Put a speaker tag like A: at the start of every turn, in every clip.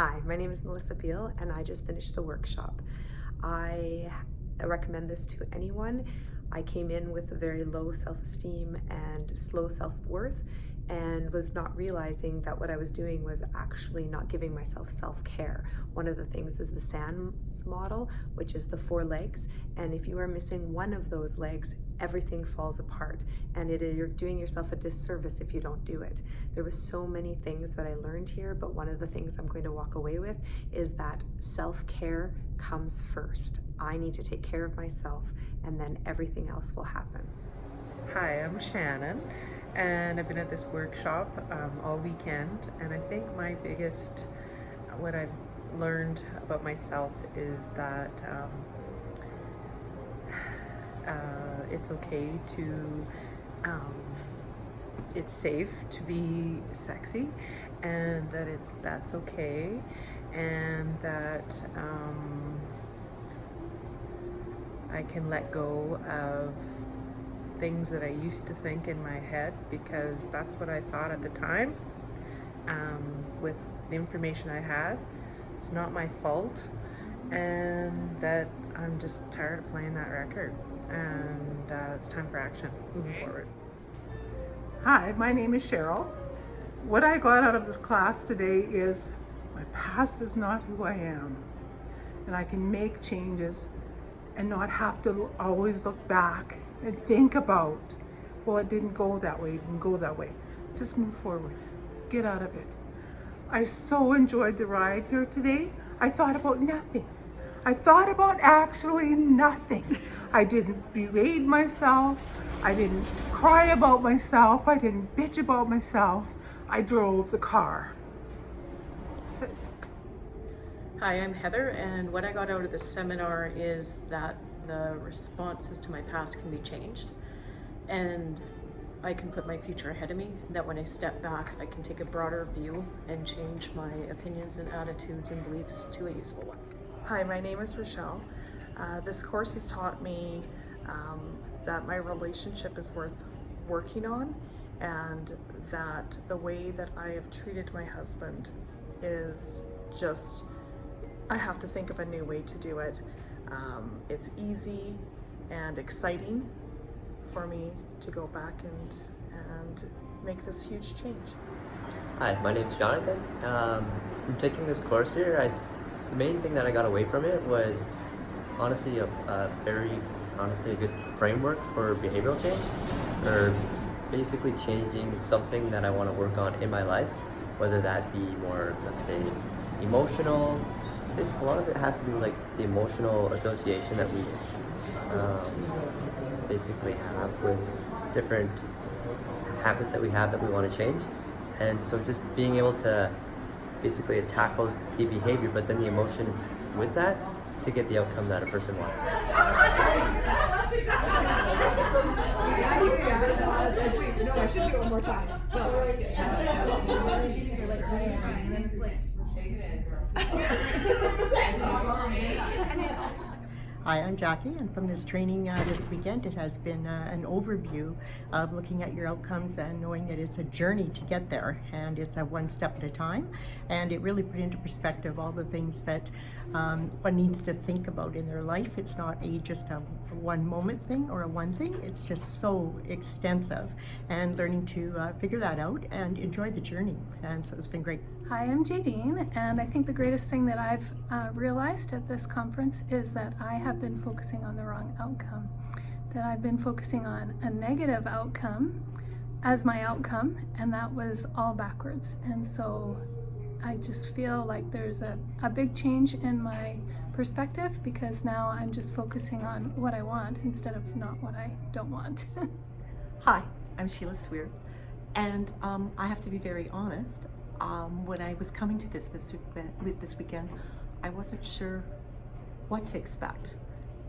A: Hi, my name is Melissa Beal and I just finished the workshop. I recommend this to anyone. I came in with a very low self-esteem and slow self-worth and was not realizing that what I was doing was actually not giving myself self-care. One of the things is the SANS model, which is the 4 legs, and if you are missing one of those legs, everything falls apart, and you're doing yourself a disservice if you don't do it. There were so many things that I learned here, but one of the things I'm going to walk away with is that self-care comes first. I need to take care of myself, and then everything else will happen.
B: Hi, I'm Shannon, and I've been at this workshop all weekend, and I think what I've learned about myself is that it's okay to, it's safe to be sexy, and that that's okay, and that I can let go of things that I used to think in my head, because that's what I thought at the time. With the information I had, it's not my fault, and that I'm just tired of playing that record, and it's time for action moving forward.
C: Hi, my name is Cheryl. What I got out of this class today is my past is not who I am, and I can make changes and not have to always look back and think about, well, it didn't go that way, it didn't go that way. Just move forward, get out of it. I so enjoyed the ride here today. I thought about nothing. I thought about actually nothing. I didn't berate myself. I didn't cry about myself. I didn't bitch about myself. I drove the car. That's it.
D: Hi, I'm Heather, and what I got out of this seminar is that the responses to my past can be changed, and I can put my future ahead of me, that when I step back, I can take a broader view and change my opinions and attitudes and beliefs to a useful one.
E: Hi, my name is Rochelle. This course has taught me that my relationship is worth working on, and that the way that I have treated my husband is just, I have to think of a new way to do it. It's easy and exciting for me to go back and make this huge change.
F: Hi, my name's Jonathan. From taking this course here, the main thing that I got away from it was honestly a good framework for behavioral change, or basically changing something that I want to work on in my life, whether that be more, let's say, emotional. A lot of it has to do with like the emotional association that we basically have with different habits that we have that we want to change. And so just being able to basically tackle the behavior, but then the emotion with that to get the outcome that a person wants.
G: No, I should do it one more time.
H: Hi, I'm Jackie, and from this training this weekend, it has been an overview of looking at your outcomes and knowing that it's a journey to get there, and it's a one step at a time, and it really put into perspective all the things that one needs to think about in their life. It's not just a one moment thing or a one thing, it's just so extensive, and learning to figure that out and enjoy the journey, and so it's been great.
I: Hi, I'm Jadine, and I think the greatest thing that I've realized at this conference is that I have been focusing on the wrong outcome, that I've been focusing on a negative outcome as my outcome, and that was all backwards. And so I just feel like there's a big change in my perspective, because now I'm just focusing on what I want instead of not what I don't want.
J: Hi, I'm Sheila Swear, and I have to be very honest. When I was coming to this weekend, I wasn't sure what to expect,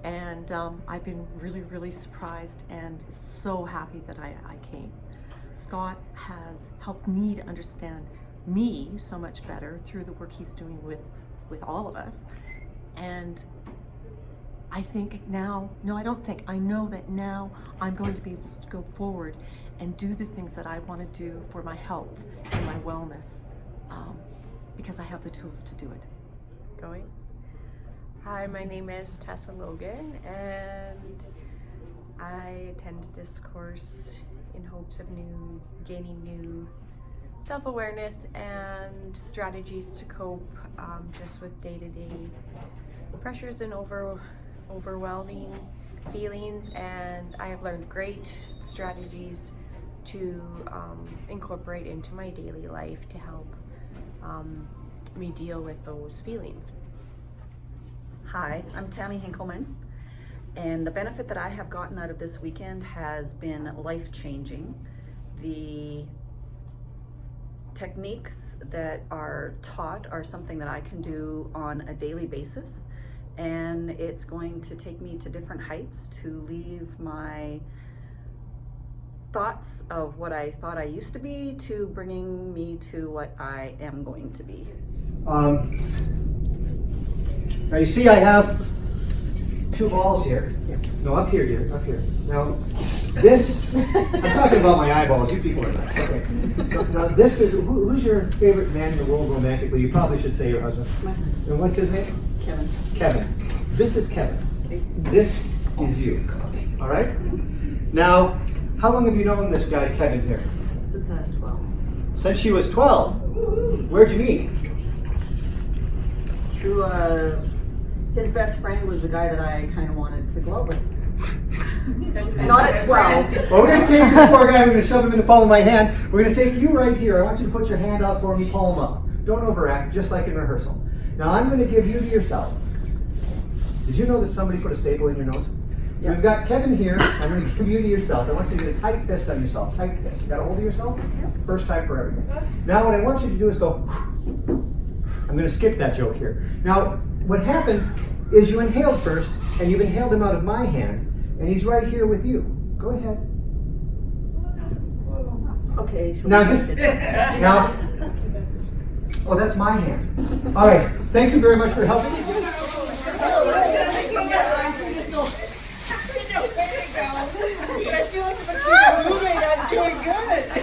J: and I've been really surprised and so happy that I came. Scott has helped me to understand me so much better through the work he's doing with all of us, and I think now, no, I don't think, I know that now I'm going to be able to go forward and do the things that I want to do for my health and my wellness. because I have the tools to do it.
K: Going. Hi, my name is Tessa Logan, and I attended this course in hopes of gaining new self-awareness and strategies to cope just with day-to-day pressures and overwhelming feelings, and I have learned great strategies to incorporate into my daily life to help me deal with those feelings.
L: Hi, I'm Tammy Hinkleman, and the benefit that I have gotten out of this weekend has been life-changing. The techniques that are taught are something that I can do on a daily basis, and it's going to take me to different heights to leave my thoughts of what I thought I used to be to bringing me to what I am going to be.
M: Now you see I have two balls here. No, up here, dear, up here. Now, this, I'm talking about my eyeballs, you people are nuts. Okay. Now this is, who's your favorite man in the world romantically? You probably should say your husband.
L: My husband.
M: And what's his name?
L: Kevin.
M: Kevin. This is Kevin. This is you. All right? Now, how long have you known this guy, Kevin, here?
L: Since I was 12.
M: Since she was 12. Where'd you meet?
L: Through his best friend was the guy that I kind of wanted to go out with. Not at 12.
M: Well, we're going to take this poor guy, we're going to shove him in the palm of my hand. We're going to take you right here. I want you to put your hand out for me, palm up. Don't overact, just like in rehearsal. Now I'm going to give you to yourself. Did you know that somebody put a staple in your nose? So we've got Kevin here. I'm going to give you to yourself. I want you to get a tight fist on yourself. Tight fist. You got a hold of yourself? First time for everything. Now what I want you to do is go. I'm going to skip that joke here. Now, what happened is you inhaled first, and you've inhaled him out of my hand, and he's right here with you. Go ahead.
L: Okay.
M: Now, now. Oh, that's my hand. All right. Thank you very much for helping.
G: I feel like if I'm moving, I'm doing good.